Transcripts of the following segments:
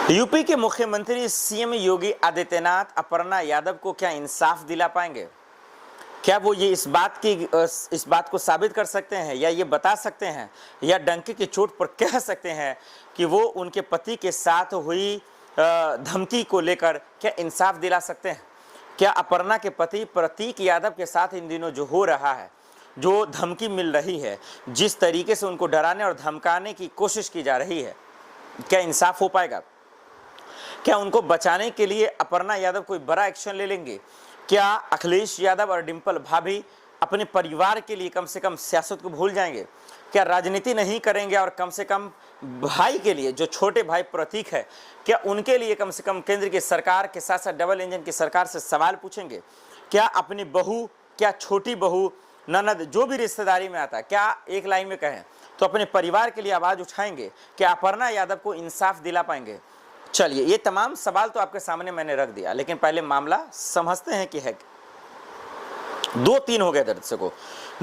UP के मुख्यमंत्री CM Yogi Adityanath Aparna Yadav को क्या इंसाफ दिला पाएंगे? क्या वो ये इस बात को साबित कर सकते हैं या ये बता सकते हैं या डंके की चोट पर कह सकते हैं कि वो उनके पति के साथ हुई धमकी को लेकर क्या इंसाफ दिला सकते हैं? क्या अपर्णा के पति प्रतीक यादव के साथ इन दिनों जो हो रहा है, जो धमकी मिल रही है, जिस तरीके से उनको डराने और धमकाने की कोशिश की जा रही है, क्या इंसाफ हो पाएगा? क्या उनको बचाने के लिए अपर्णा यादव कोई बड़ा एक्शन ले लेंगे? क्या अखिलेश यादव और डिंपल भाभी अपने परिवार के लिए कम से कम सियासत को भूल जाएंगे? क्या राजनीति नहीं करेंगे और कम से कम भाई के लिए, जो छोटे भाई प्रतीक है, क्या उनके लिए कम से कम केंद्र की सरकार के साथ साथ डबल इंजन की सरकार से सवाल पूछेंगे? क्या अपनी बहू, क्या छोटी बहू, ननद, जो भी रिश्तेदारी में आता है, क्या एक लाइन में कहें तो अपने परिवार के लिए आवाज़ उठाएंगे? क्या अपर्णा यादव को इंसाफ दिला पाएंगे? चलिए, ये तमाम सवाल तो आपके सामने मैंने रख दिया, लेकिन पहले मामला समझते हैं कि है। 2-3 हो गए दर्शकों,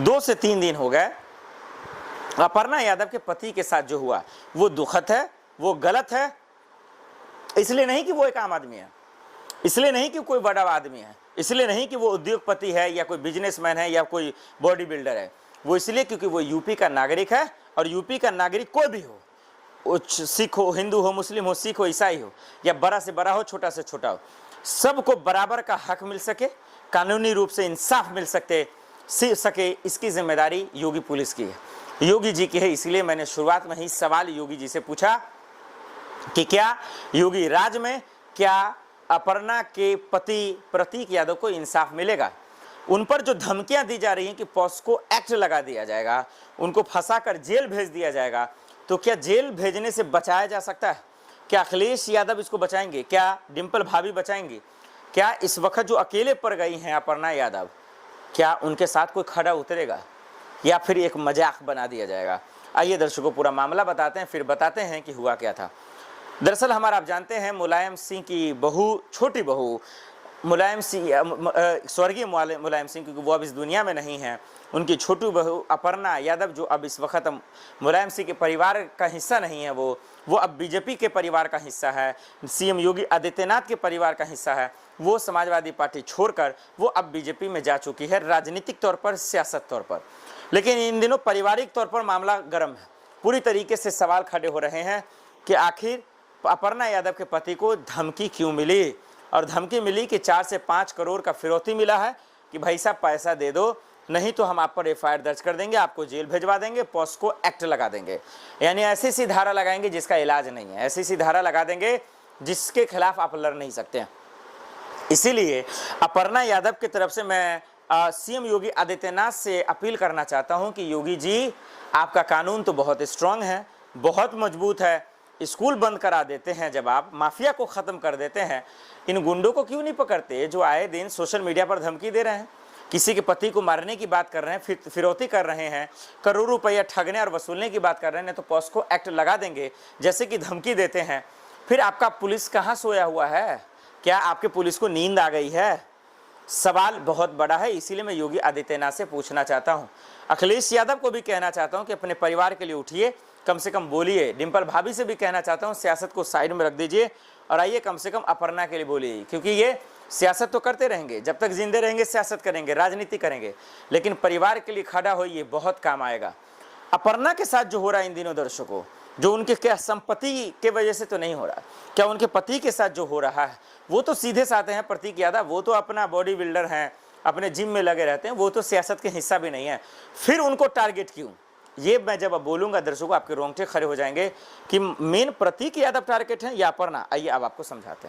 2 से 3 दिन हो गए। अपर्णा यादव के पति के साथ जो हुआ वो दुखद है, वो गलत है। इसलिए नहीं कि वो एक आम आदमी है, इसलिए नहीं कि कोई बड़ा आदमी है, इसलिए नहीं कि वो उद्योगपति है या कोई बिजनेसमैन है या कोई बॉडी बिल्डर है। वो इसलिए क्योंकि वो यूपी का नागरिक है, और यूपी का नागरिक कोई भी हो, सिख हो, हिंदू हो, मुस्लिम हो, सिख हो, ईसाई हो, या बड़ा से बड़ा हो, छोटा से छोटा हो, सबको बराबर का हक मिल सके, कानूनी रूप से इंसाफ मिल सके, इसकी जिम्मेदारी योगी पुलिस की है, योगी जी की है। इसलिए मैंने शुरुआत में ही सवाल योगी जी से पूछा कि क्या योगी राज में क्या अपर्णा के पति प्रतीक यादव को इंसाफ मिलेगा? उन पर जो धमकियां दी जा रही हैं कि पॉस्को एक्ट लगा दिया जाएगा, उनको फंसाकर जेल भेज दिया जाएगा, तो क्या जेल भेजने से बचाया जा सकता है? क्या अखिलेश यादव इसको बचाएंगे? क्या डिंपल भाभी बचाएंगे? क्या इस वक्त जो अकेले पड़ गई हैं अपर्णा यादव, क्या उनके साथ कोई खड़ा उतरेगा या फिर एक मजाक बना दिया जाएगा? आइए दर्शकों, पूरा मामला बताते हैं, फिर बताते हैं कि हुआ क्या था। दरअसल हमारा, आप जानते हैं, मुलायम सिंह की बहू, छोटी बहू मुलायम सिंह, स्वर्गीय मुलायम सिंह, क्योंकि वो अब इस दुनिया में नहीं है, उनकी छोटी बहू अपर्णा यादव, जो अब इस वक्त मुलायम सिंह के परिवार का हिस्सा नहीं है, वो अब बीजेपी के परिवार का हिस्सा है, सीएम योगी आदित्यनाथ के परिवार का हिस्सा है। वो समाजवादी पार्टी छोड़कर वो अब बीजेपी में जा चुकी है, राजनीतिक तौर पर, सियासत तौर पर। लेकिन इन दिनों पारिवारिक तौर पर मामला गर्म है। पूरी तरीके से सवाल खड़े हो रहे हैं कि आखिर अपर्णा यादव के पति को धमकी क्यों मिली, और धमकी मिली कि 4 से 5 करोड़ का फिरौती मिला है कि भाई साहब पैसा दे दो, नहीं तो हम आप पर एफआईआर दर्ज कर देंगे, आपको जेल भिजवा देंगे, पॉस्को एक्ट लगा देंगे। यानी ऐसी सी धारा लगाएंगे जिसका इलाज नहीं है, ऐसी सी धारा लगा देंगे जिसके खिलाफ आप लड़ नहीं सकते हैं। इसीलिए अपर्णा यादव की तरफ से मैं सीएम योगी आदित्यनाथ से अपील करना चाहता हूं कि योगी जी, आपका कानून तो बहुत स्ट्रांग है, बहुत मजबूत है, स्कूल बंद करा देते हैं, जब आप माफिया को ख़त्म कर देते हैं, इन गुंडों को क्यों नहीं पकड़ते जो आए दिन सोशल मीडिया पर धमकी दे रहे हैं, किसी के पति को मारने की बात कर रहे हैं, फिरौती कर रहे हैं, करोड़ों रुपया ठगने और वसूलने की बात कर रहे हैं, तो पॉस्को एक्ट लगा देंगे जैसे कि धमकी देते हैं। फिर आपका पुलिस कहाँ सोया हुआ है? क्या आपके पुलिस को नींद आ गई है? सवाल बहुत बड़ा है। इसीलिए मैं योगी आदित्यनाथ से पूछना चाहता हूँ, अखिलेश यादव को भी कहना चाहता हूँ कि अपने परिवार के लिए उठिए, कम से कम बोलिए। डिंपल भाभी से भी कहना चाहता हूँ, सियासत को साइड में रख दीजिए और आइए कम से कम अपर्णा के लिए बोलिए, क्योंकि ये सियासत तो करते रहेंगे, जब तक जिंदे रहेंगे सियासत करेंगे, राजनीति करेंगे, लेकिन परिवार के लिए खड़ा होइए, बहुत काम आएगा। अपर्णा के साथ जो हो रहा है इन दिनों दर्शकों, जो उनके क्या संपत्ति के वजह से तो नहीं हो रहा, क्या उनके पति के साथ जो हो रहा है, वो तो सीधे साधे हैं प्रतीक यादव, वो तो अपना बॉडी बिल्डर हैं, अपने जिम में लगे रहते हैं, वो तो सियासत के हिस्सा भी नहीं है। फिर उनको टारगेट क्यों? ये मैं जब अब बोलूंगा दर्शकों, आपके रोंगटे खड़े हो जाएंगे कि मेन प्रतीक यादव टारगेट है या अपर्णा। आइए अब आपको समझाते हैं।